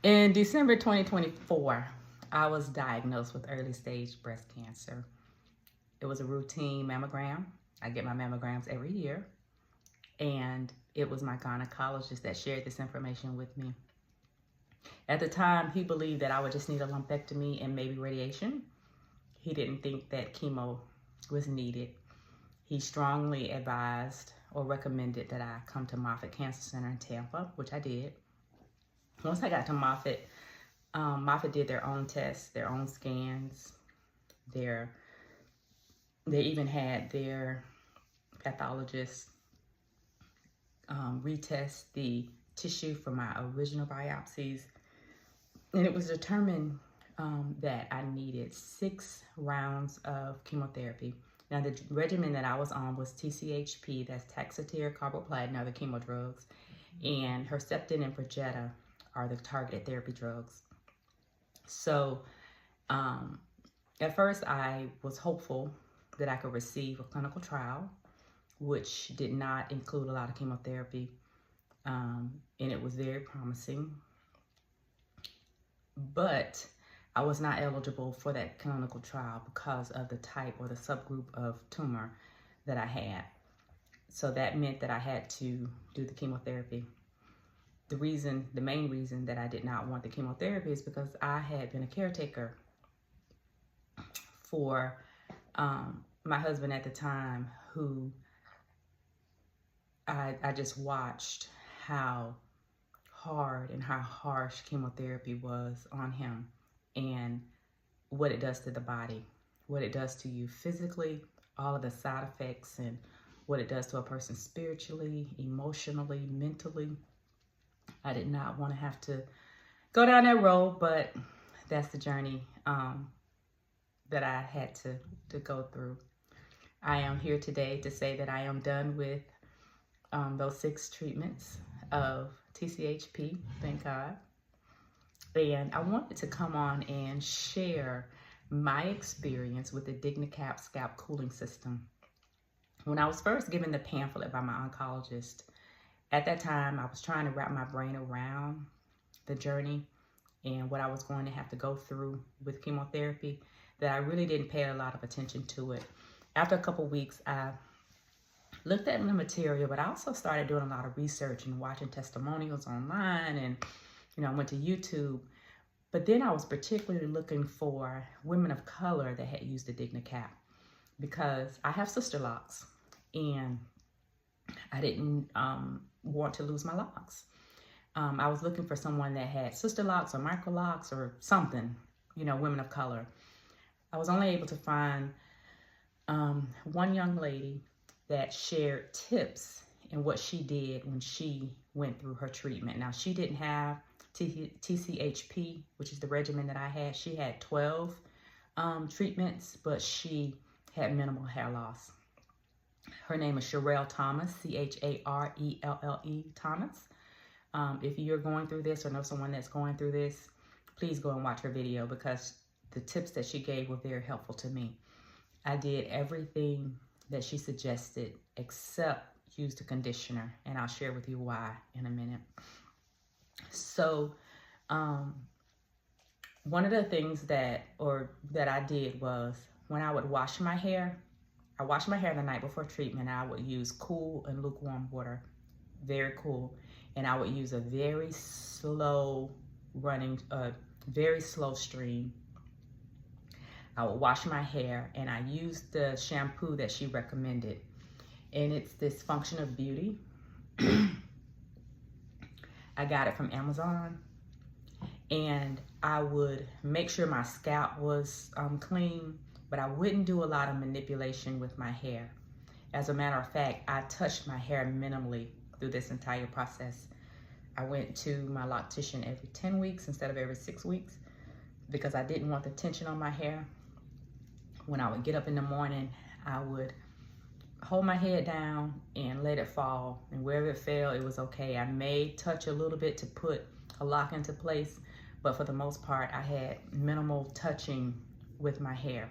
In December 2024, I was diagnosed with early stage breast cancer. It was a routine mammogram. I get my mammograms every year. And it was my gynecologist that shared this information with me. At the time, he believed that I would just need a lumpectomy and maybe radiation. He didn't think that chemo was needed. He strongly advised or recommended that I come to Moffitt Cancer Center in Tampa, which I did. Once I got to Moffitt, Moffitt did their own tests, their own scans. They even had their pathologist retest the tissue from my original biopsies. And it was determined that I needed 6 rounds of chemotherapy. Now, the regimen that I was on was TCHP, that's Taxatere, Carboplatin, are the chemo drugs, and Herceptin and Prejeta are the targeted therapy drugs. So at first I was hopeful that I could receive a clinical trial, which did not include a lot of chemotherapy, and it was very promising. But I was not eligible for that clinical trial because of the type or the subgroup of tumor that I had. So that meant that I had to do the chemotherapy. The main reason that I did not want the chemotherapy is because I had been a caretaker for my husband at the time, who I just watched how hard and how harsh chemotherapy was on him, and what it does to the body, what it does to you physically, all of the side effects, and what it does to a person spiritually, emotionally, mentally. I did not want to have to go down that road, but that's the journey that I had to go through. I am here today to say that I am done with those 6 treatments of TCHP, thank God. And I wanted to come on and share my experience with the Dignicap scalp cooling system. When I was first given the pamphlet by my oncologist, at that time, I was trying to wrap my brain around the journey and what I was going to have to go through with chemotherapy, that I really didn't pay a lot of attention to it. After a couple weeks, I looked at the material, but I also started doing a lot of research and watching testimonials online, and I went to YouTube. But then I was particularly looking for women of color that had used the Dignicap, because I have SisterLocks, and I didn't want to lose my locks. I was looking for someone that had SisterLocks or Microlocs or something, women of color. I was only able to find one young lady that shared tips in what she did when she went through her treatment. Now, she didn't have TCHP, which is the regimen that I had. She had 12 treatments, but she had minimal hair loss. Her name is Sherelle Thomas, Charelle Thomas. If you're going through this or know someone that's going through this, please go and watch her video, because the tips that she gave were very helpful to me. I did everything that she suggested except use the conditioner, and I'll share with you why in a minute. So one of the things that I did was, when I would wash my hair, I washed my hair the night before treatment. I would use cool and lukewarm water, very cool. And I would use a very slow running, very slow stream. I would wash my hair, and I used the shampoo that she recommended. And it's this Function of Beauty. I got it from Amazon. And I would make sure my scalp was clean, but I wouldn't do a lot of manipulation with my hair. As a matter of fact, I touched my hair minimally through this entire process. I went to my loctician every 10 weeks instead of every 6 weeks, because I didn't want the tension on my hair. When I would get up in the morning, I would hold my head down and let it fall. And wherever it fell, it was okay. I may touch a little bit to put a lock into place, but for the most part, I had minimal touching with my hair.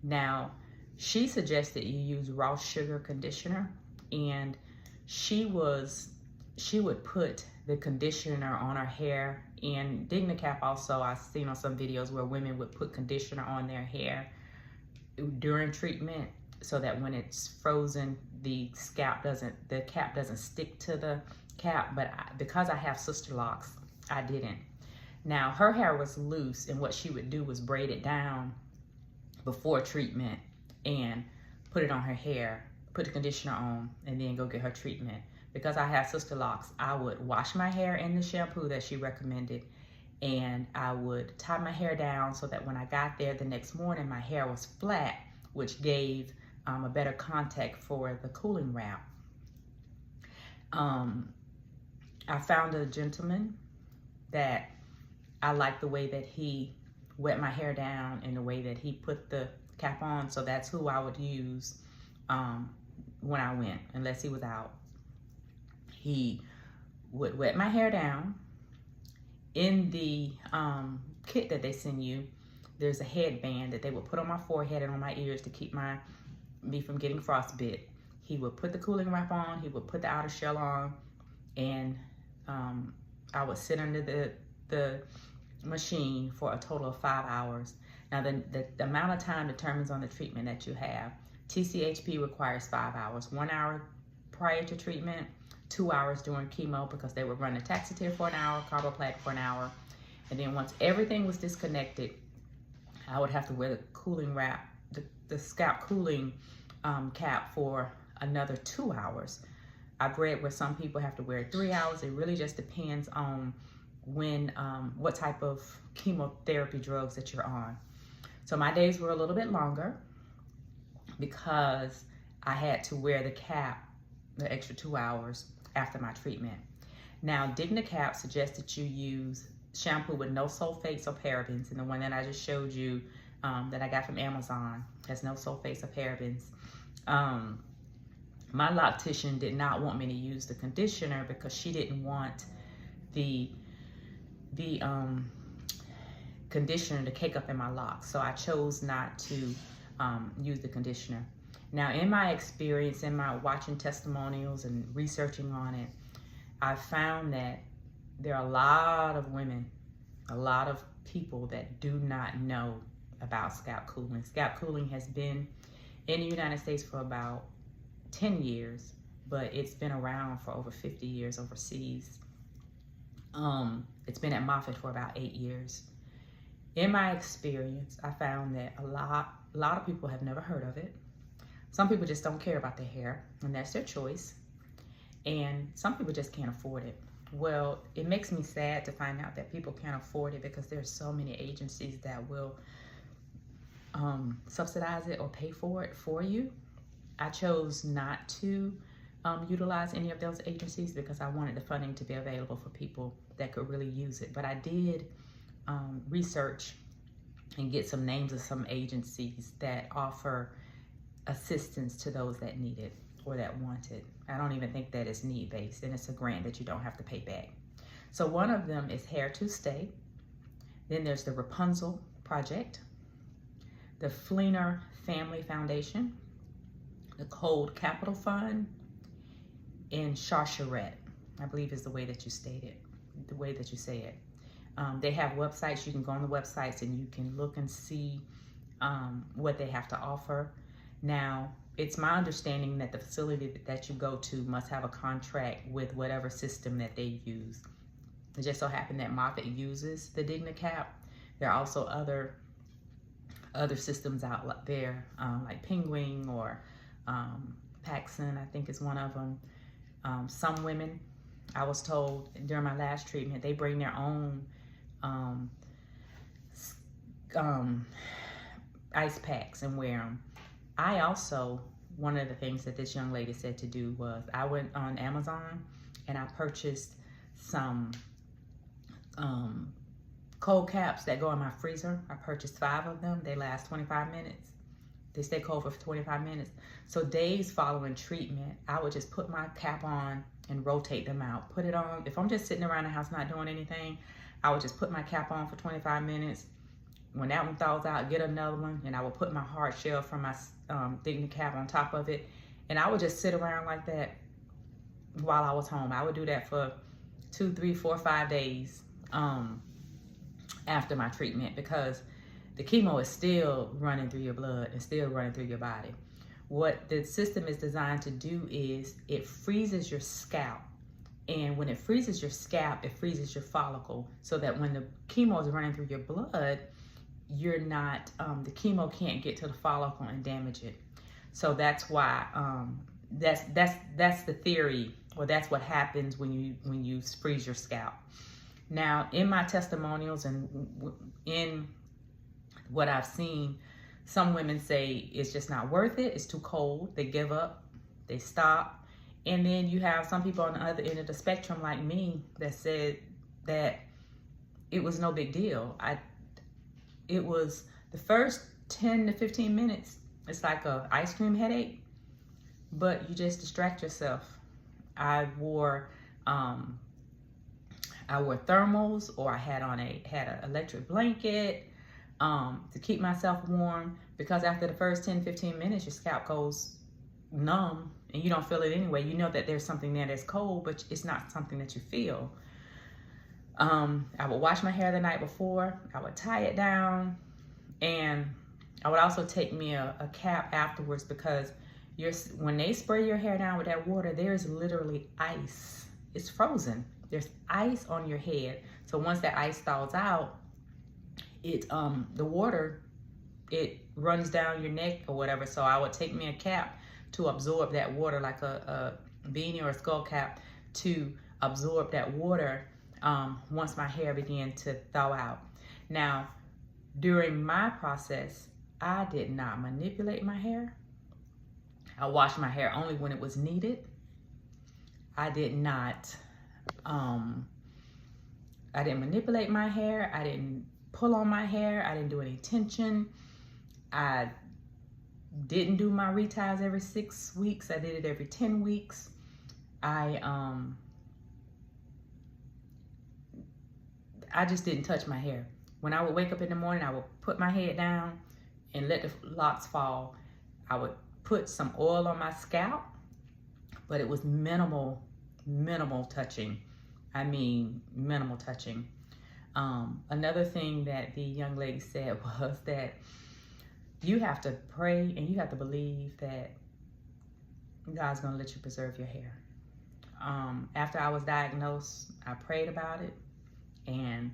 Now, she suggested you use raw sugar conditioner, and she was she would put the conditioner on her hair. And Dignicap also, I've seen on some videos where women would put conditioner on their hair during treatment so that when it's frozen, the cap doesn't stick to the cap. But because I have SisterLocks, I didn't. Now, her hair was loose, and what she would do was braid it down before treatment and put it on her hair, put the conditioner on, and then go get her treatment. Because I have SisterLocks, I would wash my hair in the shampoo that she recommended, and I would tie my hair down so that when I got there the next morning, my hair was flat, which gave a better contact for the cooling wrap. I found a gentleman that I liked the way that he wet my hair down and the way that he put the cap on, so that's who I would use when I went, unless he was out. He would wet my hair down. In the kit that they send you, there's a headband that they would put on my forehead and on my ears to keep me from getting frostbite. He would put the cooling wrap on, he would put the outer shell on, and I would sit under the machine for a total of 5 hours. Now, the amount of time determines on the treatment that you have. TCHP requires 5 hours, 1 hour prior to treatment, 2 hours during chemo, because they would run the Taxatere for an hour, Carboplatin for an hour. And then once everything was disconnected, I would have to wear the cooling wrap, the scalp cooling cap for another 2 hours. I've read where some people have to wear 3 hours. It really just depends on what type of chemotherapy drugs that you're on. So my days were a little bit longer because I had to wear the cap the extra 2 hours after my treatment. Now, Dignicap suggests that you use shampoo with no sulfates or parabens, and the one that I just showed you that I got from Amazon has no sulfates or parabens. My loctician did not want me to use the conditioner because she didn't want the conditioner to cake up in my locks, so I chose not to use the conditioner. Now, in my experience, in my watching testimonials and researching on it, I found that there are a lot of women, a lot of people that do not know about scalp cooling. Scalp cooling has been in the United States for about 10 years, but it's been around for over 50 years overseas. It's been at Moffitt for about 8 years. In my experience, I found that a lot of people have never heard of it. Some people just don't care about their hair, and that's their choice. And some people just can't afford it. Well, it makes me sad to find out that people can't afford it because there's so many agencies that will subsidize it or pay for it for you. I chose not to utilize any of those agencies because I wanted the funding to be available for people that could really use it. But I did research and get some names of some agencies that offer assistance to those that need it or that want it. I don't even think that it's need-based, and it's a grant that you don't have to pay back. So one of them is Hair to Stay. Then there's the Rapunzel Project, the Fleener Family Foundation, the Cold Capital Fund, and Charcheret, I believe is the way that you state it, the way that you say it. They have websites. You can go on the websites and you can look and see what they have to offer. Now, it's my understanding that the facility that you go to must have a contract with whatever system that they use. It just so happened that Moffitt uses the Dignicap. There are also other systems out there, like Penguin or Paxson, I think is one of them. Some women, I was told during my last treatment, they bring their own ice packs and wear them. I also, one of the things that this young lady said to do was, I went on Amazon and I purchased some cold caps that go in my freezer. I purchased 5 of them. They last 25 minutes. They stay cold for 25 minutes. So days following treatment, I would just put my cap on and rotate them out. Put it on. If I'm just sitting around the house not doing anything, I would just put my cap on for 25 minutes. When that one thaws out, get another one, and I would put my hard shell from my Dignicap on top of it, and I would just sit around like that while I was home. I would do that for 2, 3, 4, 5 days after my treatment, because the chemo is still running through your blood and still running through your body. What the system is designed to do is it freezes your scalp. And when it freezes your scalp, it freezes your follicle, so that when the chemo is running through your blood, you're not, the chemo can't get to the follicle and damage it. So that's why, that's the theory, or that's what happens when you freeze your scalp. Now, in my testimonials and in what I've seen, some women say it's just not worth it. It's too cold. They give up. They stop. And then you have some people on the other end of the spectrum, like me, that said that it was no big deal. It was the first 10 to 15 minutes. It's like a ice cream headache, but you just distract yourself. I wore thermals, or I had an electric blanket to keep myself warm, because after the first 10, 15 minutes, your scalp goes numb and you don't feel it anyway. You know that there's something there that's cold, but it's not something that you feel. I would wash my hair the night before. I would tie it down, and I would also take me a cap afterwards, because when they spray your hair down with that water, there's literally ice. It's frozen. There's ice on your head. So once that ice thaws out, the water, it runs down your neck or whatever. So I would take me a cap to absorb that water, like a beanie or a skull cap, to absorb that water once my hair began to thaw out. Now, during my process, I did not manipulate my hair. I washed my hair only when it was needed. I didn't manipulate my hair. I didn't pull on my hair. I didn't do any tension. I didn't do my reties every 6 weeks. I did it every 10 weeks. I just didn't touch my hair. When I would wake up in the morning, I would put my head down and let the locks fall. I would put some oil on my scalp, but it was minimal touching. I mean, minimal touching. Another thing that the young lady said was that you have to pray and you have to believe that God's gonna let you preserve your hair. After I was diagnosed, I prayed about it, and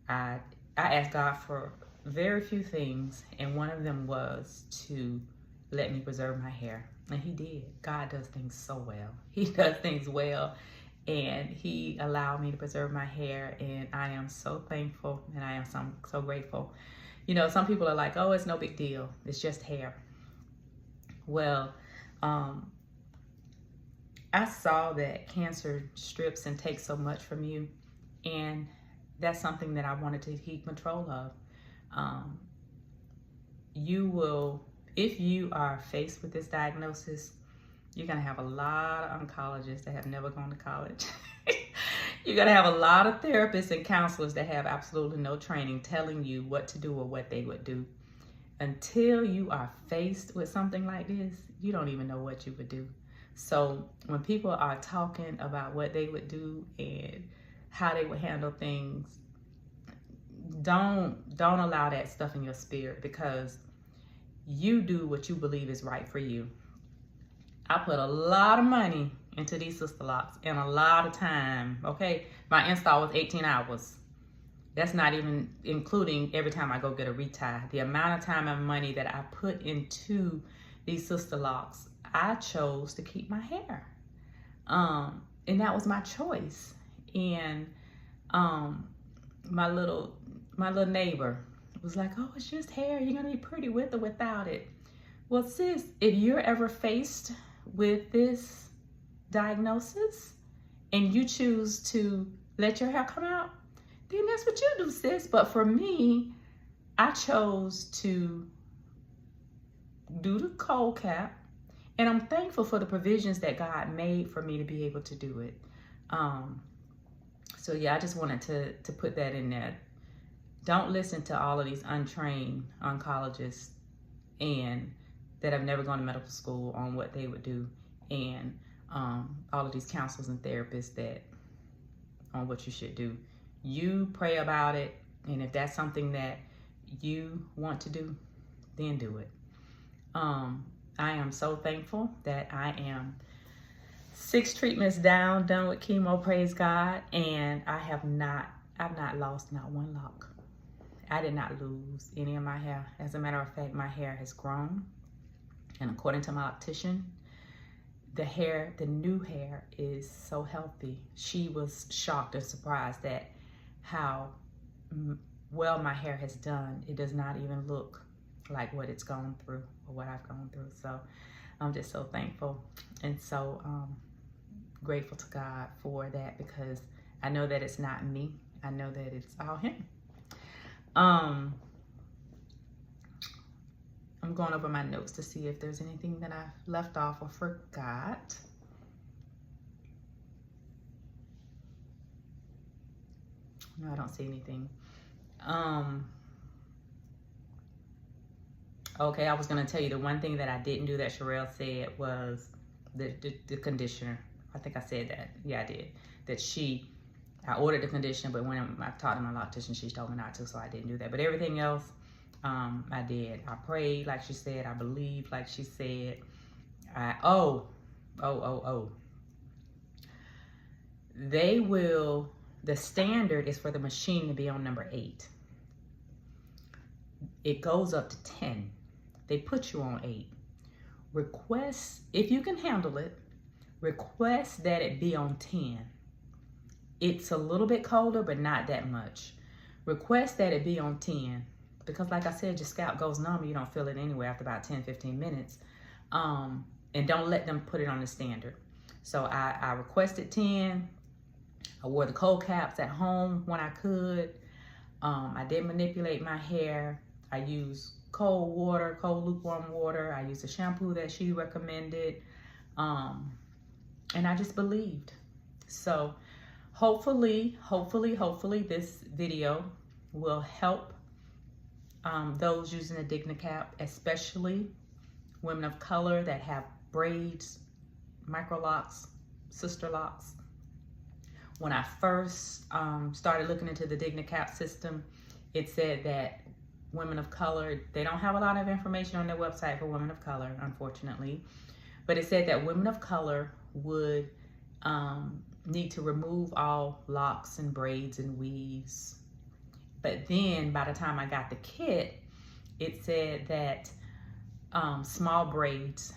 I asked God for very few things, and one of them was to let me preserve my hair, and He did. God does things so well. He does things well, and He allowed me to preserve my hair, and I am so thankful, and I am so grateful. You know, some people are like, oh, it's no big deal. It's just hair. Well, I saw that cancer strips and takes so much from you, and that's something that I wanted to keep control of. You will, if you are faced with this diagnosis, you're gonna have a lot of oncologists that have never gone to college. You're gonna have a lot of therapists and counselors that have absolutely no training telling you what to do or what they would do. Until you are faced with something like this, you don't even know what you would do. So when people are talking about what they would do and how they would handle things, don't allow that stuff in your spirit, because you do what you believe is right for you. I put a lot of money into these SisterLocks and a lot of time, okay? My install was 18 hours. That's not even including every time I go get a retie. The amount of time and money that I put into these SisterLocks, I chose to keep my hair. And that was my choice. And my little neighbor was like, oh, it's just hair. You're gonna be pretty with or without it. Well, sis, if you're ever faced with this diagnosis and you choose to let your hair come out, then that's what you do, sis. But for me, I chose to do the cold cap, and I'm thankful for the provisions that God made for me to be able to do it. So yeah, I just wanted to put that in there. Don't listen to all of these untrained oncologists and that have never gone to medical school on what they would do. And all of these counselors and therapists that on what you should do. You pray about it, and if that's something that you want to do, then do it. I am so thankful that I am 6 treatments done with chemo, praise God, and I've not lost not one lock. I did not lose any of my hair. As a matter of fact, my hair has grown, and according to my optician, the new hair is so healthy. She was shocked and surprised at how well my hair has done. It does not even look like what it's gone through or what I've gone through. So I'm just so thankful and so grateful to God for that, because I know that it's not me. I know that it's all Him. I'm going over my notes to see if there's anything that I left off or forgot. No, I don't see anything. Okay, I was going to tell you the one thing that I didn't do that Sherelle said was the conditioner. I think I said that. Yeah, I did. I ordered the conditioner, but when I talked to my optician, she told me not to, so I didn't do that. But everything else, I did. I prayed like she said. I believed like she said. The standard is for the machine to be on number 8. It goes up to 10. They put you on 8. Request, if you can handle it, request that it be on 10. It's a little bit colder, but not that much. Request that it be on 10. Because like I said, your scalp goes numb. You don't feel it anyway after about 10, 15 minutes. And don't let them put it on the standard. So I requested 10. I wore the cold caps at home when I could. I did manipulate my hair. I used cold lukewarm water. I used a shampoo that she recommended. And I just believed. So hopefully this video will help those using the Dignicap, especially women of color that have braids, Microlocs, SisterLocks. When I first started looking into the Dignicap system, it said that women of color, they don't have a lot of information on their website for women of color, unfortunately, but it said that women of color would need to remove all locks and braids and weaves. But then by the time I got the kit, it said that small braids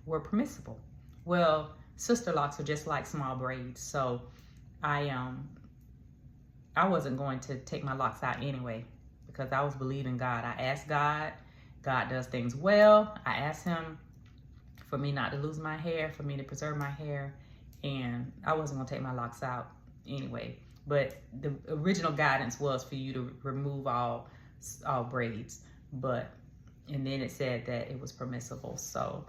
were permissible. Well, SisterLocks are just like small braids, so I wasn't going to take my locks out anyway, because I was believing God. I asked God. God does things well. I asked Him for me not to lose my hair, for me to preserve my hair, and I wasn't going to take my locks out anyway. But the original guidance was for you to remove all braids, and then it said that it was permissible. So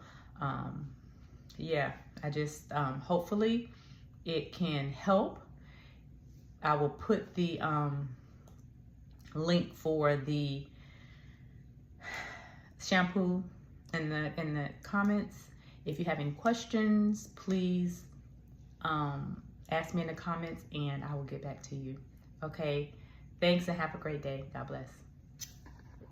yeah, I just hopefully it can help. I will put the link for the shampoo in the comments. If you have any questions, please ask me in the comments and I will get back to you. Okay, thanks and have a great day. God bless.